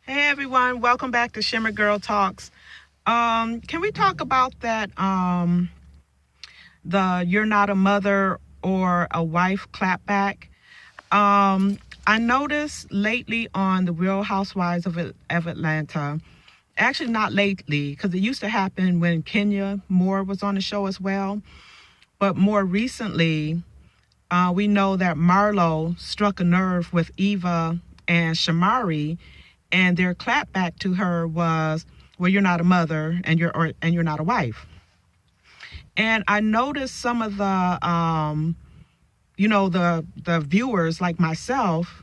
Hey everyone, welcome back to Shimmer Girl Talks. Can we talk about that the you're not a mother or a wife clapback? I noticed lately on the Real Housewives of Atlanta, actually not lately because it used to happen when Kenya Moore was on the show as well, but more recently, we know that Marlo struck a nerve with Eva and Shamari, and their clapback to her was, "Well, you're not a mother, and you're not a wife." And I noticed some of the viewers like myself,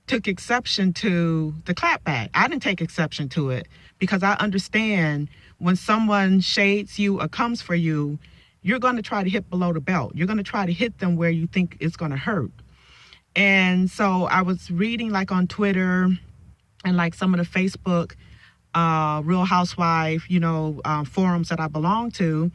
took exception to the clapback. I didn't take exception to it because I understand when someone shades you or comes for you, you're going to try to hit below the belt. You're going to try to hit them where you think it's going to hurt. And so I was reading like on Twitter and like some of the Facebook Real Housewife, forums that I belong to.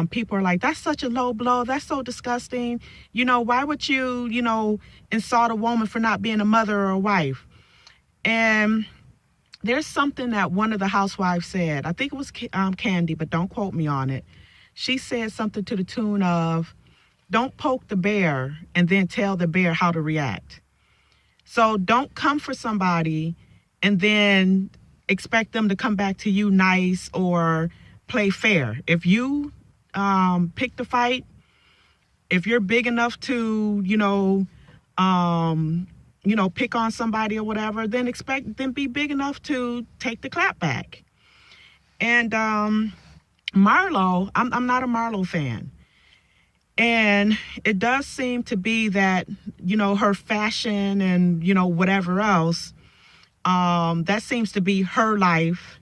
People are like, that's such a low blow. That's so disgusting. Why would you, insult a woman for not being a mother or a wife? And there's something that one of the housewives said. I think it was Candy, but don't quote me on it. She said something to the tune of, don't poke the bear and then tell the bear how to react. So don't come for somebody and then expect them to come back to you nice or play fair. If you pick the fight, if you're big enough to, pick on somebody or whatever, then be big enough to take the clap back. And Marlo, I'm not a Marlo fan. And it does seem to be that, her fashion and, whatever else, that seems to be her life.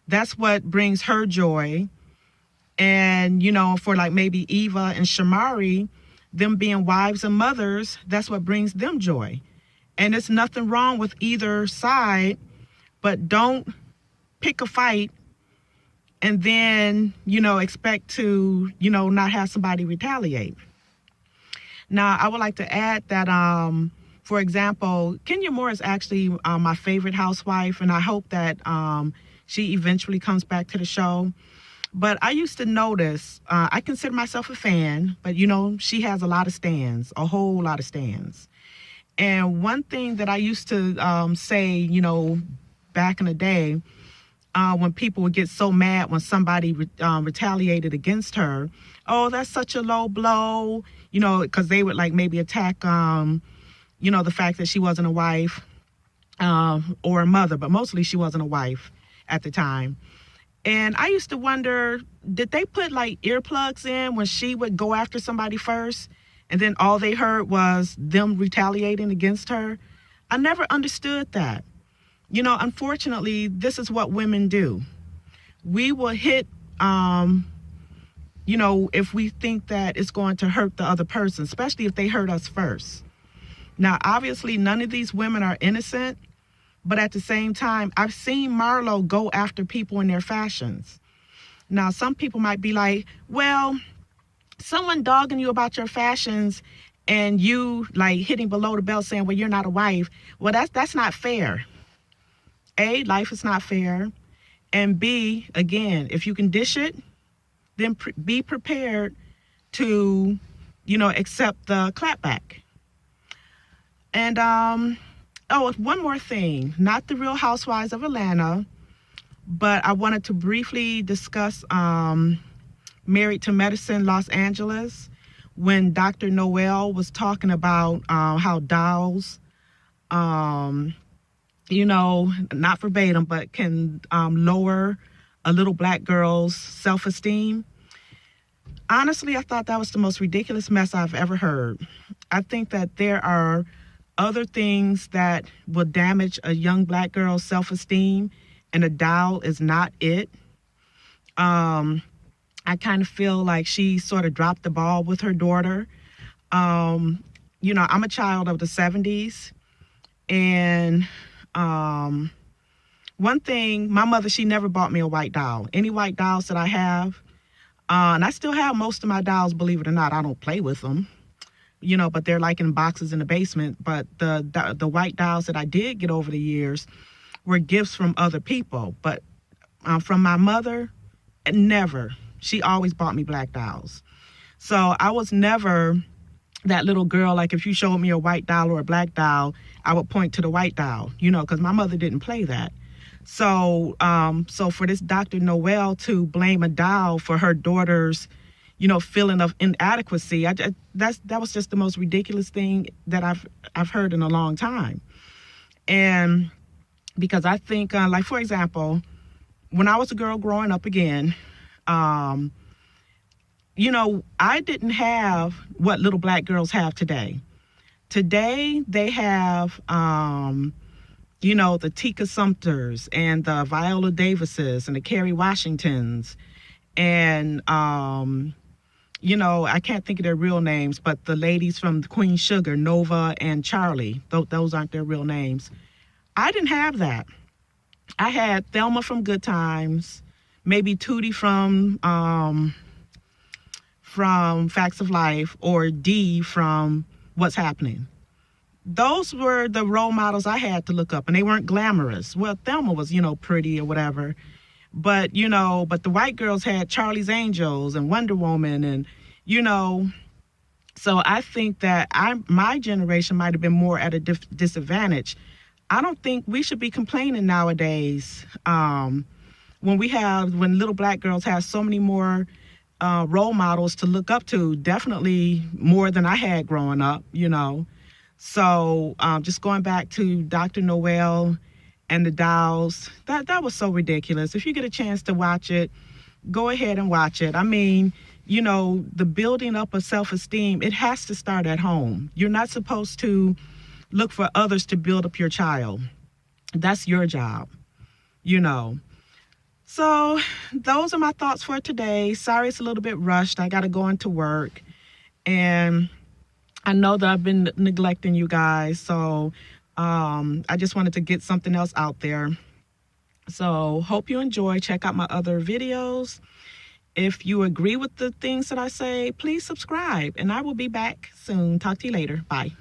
That's what brings her joy. And, for like maybe Eva and Shamari, them being wives and mothers, that's what brings them joy. And there's nothing wrong with either side, but don't pick a fight and then, expect to, not have somebody retaliate. Now, I would like to add that, for example, Kenya Moore is actually my favorite housewife, and I hope that she eventually comes back to the show. But I used to notice, I consider myself a fan, but, she has a lot of stands, a whole lot of stands. And one thing that I used to say, back in the day, when people would get so mad when somebody retaliated against her, oh, that's such a low blow, because they would like maybe attack, the fact that she wasn't a wife or a mother, but mostly she wasn't a wife at the time. And I used to wonder, did they put like earplugs in when she would go after somebody first, and then all they heard was them retaliating against her? I never understood that. Unfortunately, this is what women do. We will hit, if we think that it's going to hurt the other person, especially if they hurt us first. Now, obviously, none of these women are innocent, but at the same time, I've seen Marlo go after people in their fashions. Now, some people might be like, well, someone dogging you about your fashions and you like hitting below the belt saying, well, you're not a wife. Well, that's not fair. A, life is not fair. And B, again, if you can dish it, then be prepared to, accept the clapback. And, one more thing, not the Real Housewives of Atlanta, but I wanted to briefly discuss Married to Medicine Los Angeles, when Dr. Noelle was talking about how dolls, not verbatim, but can lower a little black girl's self-esteem. Honestly, I thought that was the most ridiculous mess I've ever heard. I think that there are other things that will damage a young black girl's self-esteem, and a doll is not it. I kind of feel like she sort of dropped the ball with her daughter. I'm a child of the 70s, and one thing, my mother, she never bought me a white doll. Any white dolls that I have, and I still have most of my dolls, believe it or not, I don't play with them. but they're like in boxes in the basement. But the white dolls that I did get over the years were gifts from other people. But from my mother, never. She always bought me black dolls. So I was never that little girl, like if you showed me a white doll or a black doll, I would point to the white doll, because my mother didn't play that. So so for this Dr. Noelle to blame a doll for her daughter's, feeling of inadequacy, that was just the most ridiculous thing that I've heard in a long time. And because I think, like for example, when I was a girl growing up again, I didn't have what little black girls have today. Today, they have, the Tika Sumters and the Viola Davises and the Kerry Washingtons. And, I can't think of their real names, but the ladies from the Queen Sugar, Nova and Charlie, those aren't their real names. I didn't have that. I had Thelma from Good Times, maybe Tootie from Facts of Life, or Dee from What's Happening. Those were the role models I had to look up, and they weren't glamorous. Well, Thelma was, pretty or whatever, but the white girls had Charlie's Angels and Wonder Woman, and so I think that my generation might have been more at a disadvantage. I don't think we should be complaining nowadays when little black girls have so many more role models to look up to, definitely more than I had growing up, So just going back to Dr. Noelle and the dolls, that was so ridiculous. If you get a chance to watch it, go ahead and watch it. I mean, the building up of self-esteem, it has to start at home. You're not supposed to look for others to build up your child. That's your job, So those are my thoughts for today. Sorry it's a little bit rushed. I got to go into work. And I know that I've been neglecting you guys. So I just wanted to get something else out there. So hope you enjoy. Check out my other videos. If you agree with the things that I say, please subscribe. And I will be back soon. Talk to you later. Bye.